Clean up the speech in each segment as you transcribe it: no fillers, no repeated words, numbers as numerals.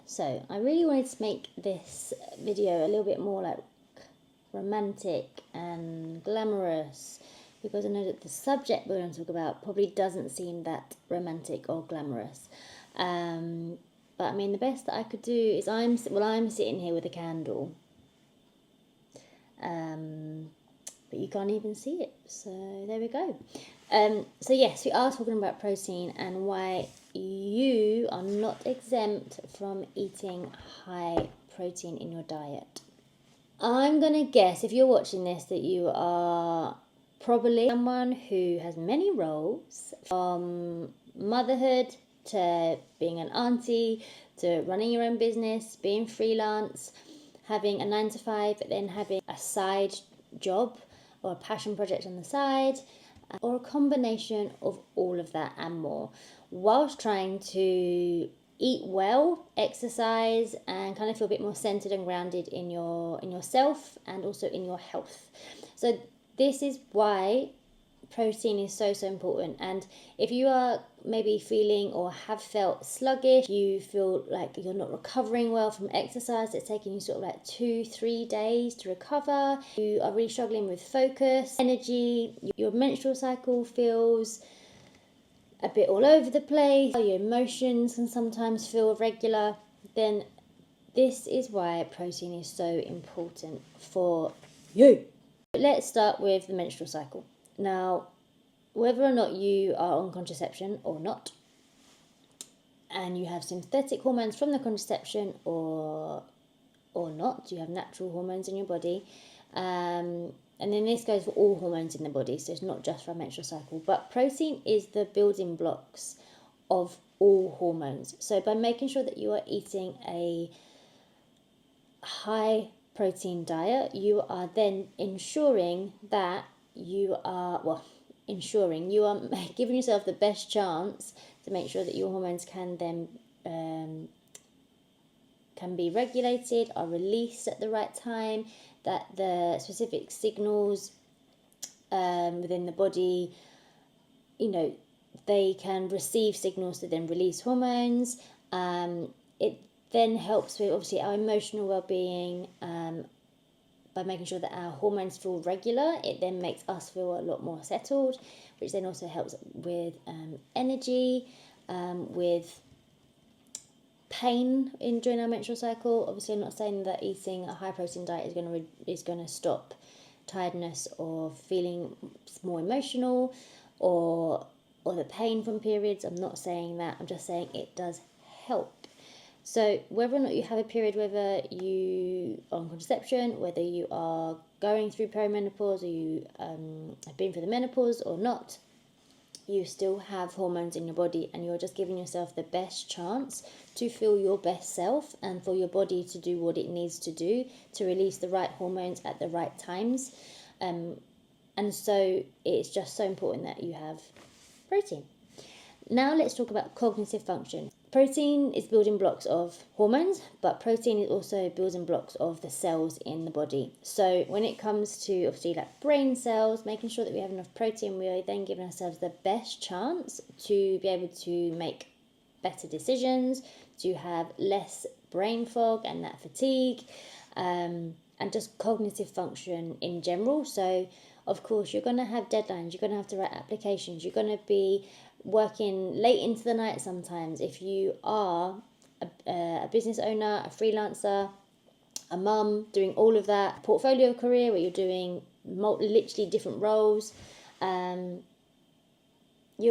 So I really wanted to make this video a little bit more like romantic and glamorous, because I know that the subject we're going to talk about probably doesn't seem that romantic or glamorous. But I mean, the best that I could do is I'm sitting here with a candle, but you can't even see it. So there we go. So yes, we are talking about protein and why you are not exempt from eating high protein in your diet. I'm going to guess, if you're watching this, that you are probably someone who has many roles, from motherhood to being an auntie, to running your own business, being freelance, having a 9 to 5, but then having a side job or a passion project on the side, or a combination of all of that and more, whilst trying to eat well, exercise, and kind of feel a bit more centered and grounded in yourself and also in your health. So this is why protein is so important. And if you are maybe feeling or have felt sluggish, you feel like you're not recovering well from exercise, it's taking you sort of like 2-3 days to recover, you are really struggling with focus, energy, your menstrual cycle feels a bit all over the place, your emotions can sometimes feel irregular, then this is why protein is so important for you. Let's start with the menstrual cycle. Now, whether or not you are on contraception or not, and you have synthetic hormones from the contraception or not, you have natural hormones in your body, and then this goes for all hormones in the body, so it's not just for a menstrual cycle, but protein is the building blocks of all hormones. So by making sure that you are eating a high protein diet, you are then ensuring that you are giving yourself the best chance to make sure that your hormones can then can be regulated, are released at the right time, that the specific signals within the body, they can receive signals to then release hormones. It then helps with obviously our emotional well-being, by making sure that our hormones feel regular. It then makes us feel a lot more settled, which then also helps with energy, with pain during our menstrual cycle. Obviously, I'm not saying that eating a high protein diet is going to stop tiredness or feeling more emotional or the pain from periods. I'm not saying that. I'm just saying it does help. So whether or not you have a period, whether you are on contraception, whether you are going through perimenopause, or you have been through the menopause or not, you still have hormones in your body, and you're just giving yourself the best chance to feel your best self and for your body to do what it needs to do to release the right hormones at the right times. And so it's just so important that you have protein. Now let's talk about cognitive function. Protein is building blocks of hormones, but protein is also building blocks of the cells in the body. So when it comes to obviously like brain cells, making sure that we have enough protein, we are then giving ourselves the best chance to be able to make better decisions, to have less brain fog and that fatigue, and just cognitive function in general. So of course you're going to have deadlines, you're going to have to write applications, you're going to be working late into the night sometimes. If you are a business owner, a freelancer, a mum, doing all of that, portfolio career where you're doing literally different roles, you're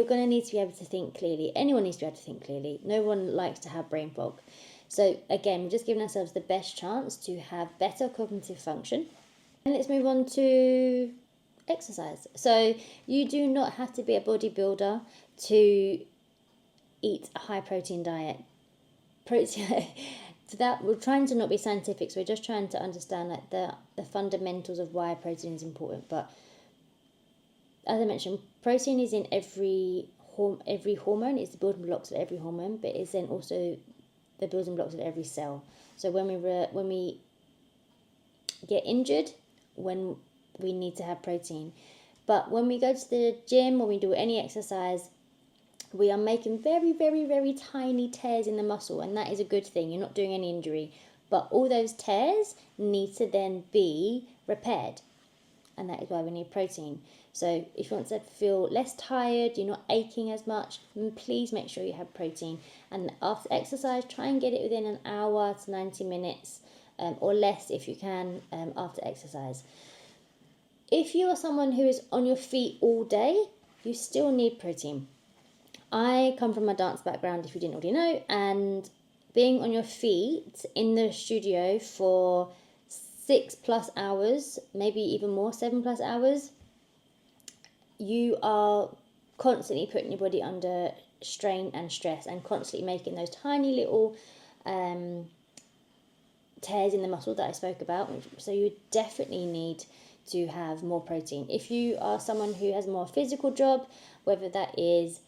going to need to be able to think clearly. Anyone needs to be able to think clearly. No one likes to have brain fog. So again, we're just giving ourselves the best chance to have better cognitive function. And let's move on to exercise. So you do not have to be a bodybuilder to eat a high protein diet. So that we're trying to not be scientific, so we're just trying to understand like the fundamentals of why protein is important. But as I mentioned, protein is in every hormone. It's the building blocks of every hormone, but it's then also the building blocks of every cell. So when we get injured, when we need to have protein. But when we go to the gym or we do any exercise, we are making very, very, very tiny tears in the muscle, and that is a good thing. You're not doing any injury. But all those tears need to then be repaired, and that is why we need protein. So if you want to feel less tired, you're not aching as much, then please make sure you have protein. And after exercise, try and get it within an hour to 90 minutes or less if you can after exercise. If you are someone who is on your feet all day, you still need protein. I come from a dance background, if you didn't already know, and being on your feet in the studio for 6+ hours, maybe even more, 7+ hours, you are constantly putting your body under strain and stress and constantly making those tiny little tears in the muscle that I spoke about. So you definitely need to have more protein. If you are someone who has a more physical job, whether that is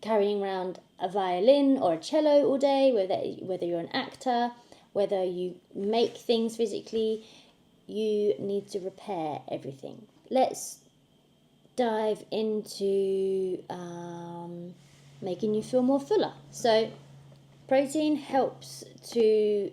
carrying around a violin or a cello all day, whether you're an actor, whether you make things physically, you need to repair everything. Let's dive into making you feel more fuller. So protein helps to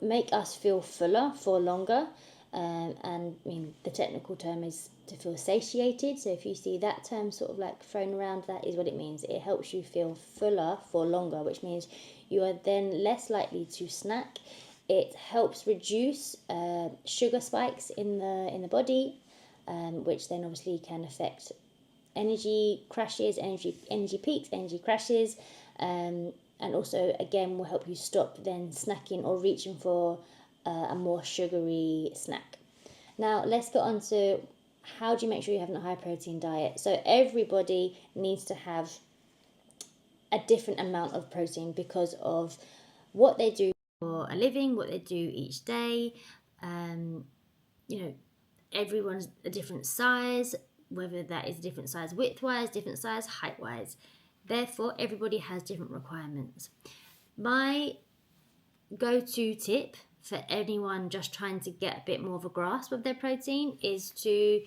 make us feel fuller for longer, and I mean the technical term is to feel satiated. So if you see that term sort of like thrown around, that is what it means. It helps you feel fuller for longer, which means you are then less likely to snack. It helps reduce sugar spikes in the body, which then obviously can affect energy crashes, energy peaks, energy crashes, and also again will help you stop then snacking or reaching for a more sugary snack. Now let's get on to how do you make sure you're having a high protein diet. So everybody needs to have a different amount of protein because of what they do for a living, what they do each day. Everyone's a different size, whether that is a different size width-wise, different size height-wise. Therefore, everybody has different requirements. My go-to tip for anyone just trying to get a bit more of a grasp of their protein is to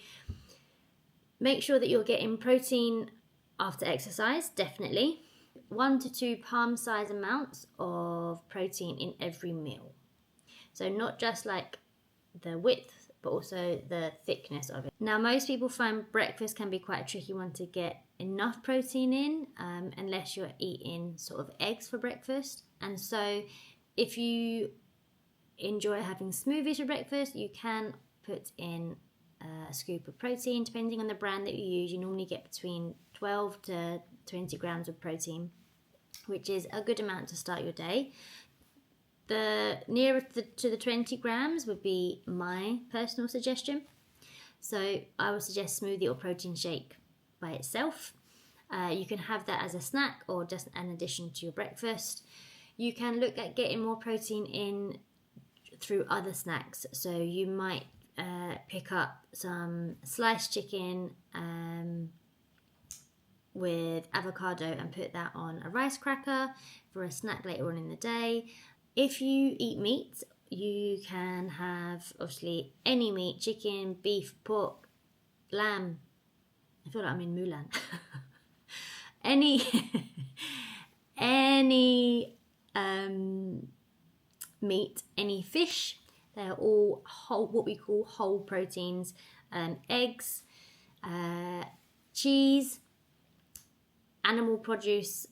make sure that you're getting protein after exercise, definitely. 1 to 2 palm-size amounts of protein in every meal. So not just like the width, but also the thickness of it. Now, most people find breakfast can be quite a tricky one to get enough protein in, unless you're eating sort of eggs for breakfast. And so if you enjoy having smoothies for breakfast, you can put in a scoop of protein. Depending on the brand that you use, you normally get between 12 to 20 grams of protein, which is a good amount to start your day. The nearer to the 20 grams would be my personal suggestion. So I would suggest smoothie or protein shake by itself. You can have that as a snack or just an addition to your breakfast. You can look at getting more protein in through other snacks. So you might pick up some sliced chicken with avocado and put that on a rice cracker for a snack later on in the day. If you eat meat, you can have obviously any meat: chicken, beef, pork, lamb. I feel like I'm in Mulan. any meat, any fish. They're all whole, what we call whole proteins. Eggs, cheese, animal produce,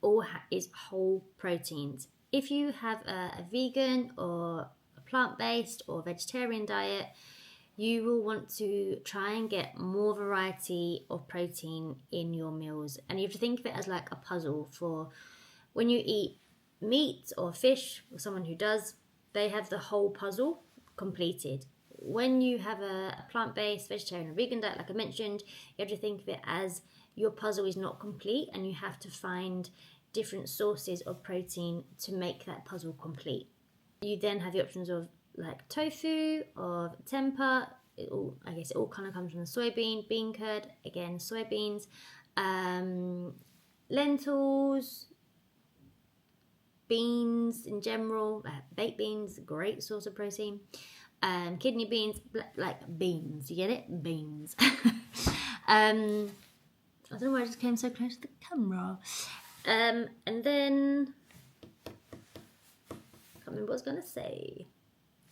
all is whole proteins. If you have a vegan or a plant-based or vegetarian diet, you will want to try and get more variety of protein in your meals. And you have to think of it as like a puzzle. For when you eat meat or fish, or someone who does, they have the whole puzzle completed. When you have a plant-based, vegetarian or vegan diet, like I mentioned, you have to think of it as your puzzle is not complete and you have to find different sources of protein to make that puzzle complete. You then have the options of like tofu, of tempeh. I guess it all kind of comes from the soybean, bean curd, again soybeans, lentils, beans in general, baked beans, great source of protein. Kidney beans, like beans, you get it? Beans. I don't know why I just came so close to the camera. And then, I can't remember what I was going to say.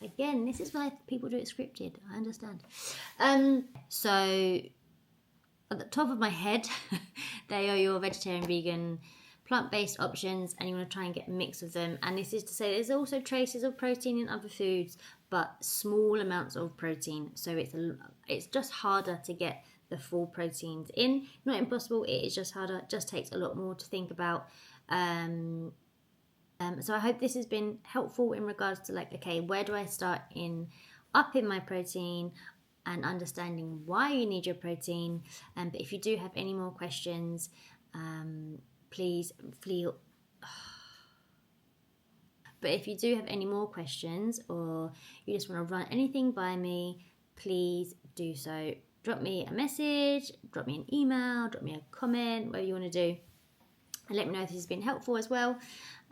Again, this is why people do it scripted. I understand. So, at the top of my head, they are your vegetarian, vegan, plant-based options, and you want to try and get a mix of them. And this is to say there's also traces of protein in other foods, but small amounts of protein. So it's just harder to get the full proteins in. Not impossible, it is just harder. It just takes a lot more to think about. So I hope this has been helpful in regards to like, okay, where do I start in upping my protein and understanding why you need your protein. But if you do have any more questions, please feel. But if you do have any more questions or you just want to run anything by me, please do so. Drop me a message, drop me an email, drop me a comment, whatever you want to do. And let me know if this has been helpful as well.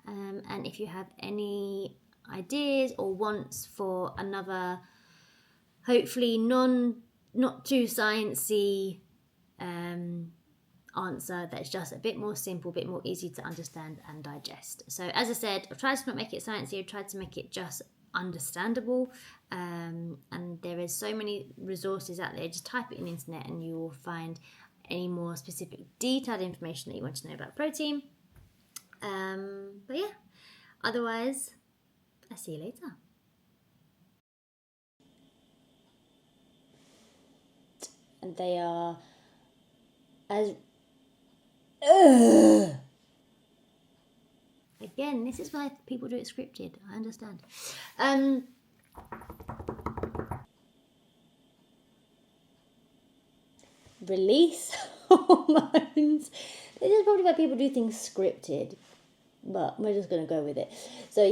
And if you have any ideas or wants for another, hopefully not too sciencey answer that's just a bit more simple, a bit more easy to understand and digest. So as I said, I've tried to not make it sciencey, I've tried to make it just understandable, and there is so many resources out there. Just type it in the internet and you will find any more specific detailed information that you want to know about protein. But yeah, otherwise I'll see you later. And they are as again, this is why people do it scripted. I understand. Release hormones. This is probably why people do things scripted, but we're just gonna go with it. So yeah.